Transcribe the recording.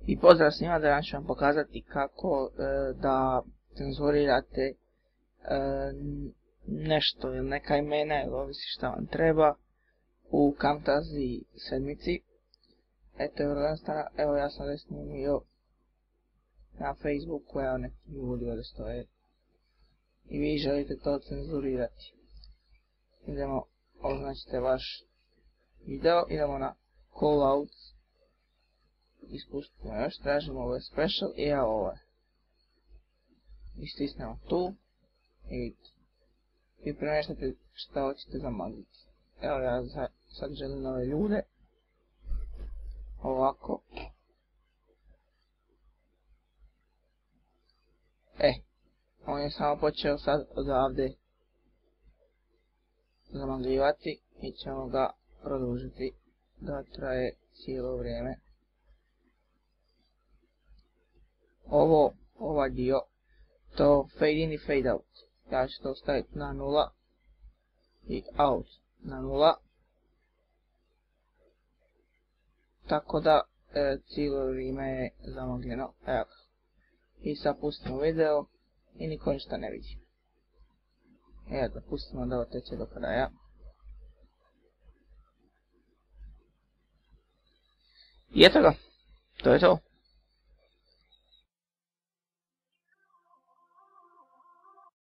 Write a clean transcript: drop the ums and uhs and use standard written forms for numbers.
I pozdrav svima, danas ću vam pokazati kako da cenzurirate nešto ili neka imena ili ovisi šta vam treba u Camtasia sedmici. Eto je vrlo jednostavno, evo ja sam već snimio na Facebooku, evo neki ljudi ovdje stoje i vi želite to cenzurirati. Idemo, označite vaš video, idemo na callouts, ispustimo još, tražimo ovo special i evo ovo je. I stisnemo tu i vidite. I premještate šta hoćete zamaziti. Evo ja sad želim nove ljude. Ovako. On je samo počeo sad odavde zamagljivati. Mi ćemo ga produžiti da traje cijelo vrijeme. Ovaj dio, to fade in i fade out. Ja ću to staviti na 0 i out na 0. Tako da cijelo vrijeme je zamagljeno. Evo. I sad pustimo video i niko ništa ne vidi. Evo da pustimo da ovo teče do kraja. I eto ga. To je to.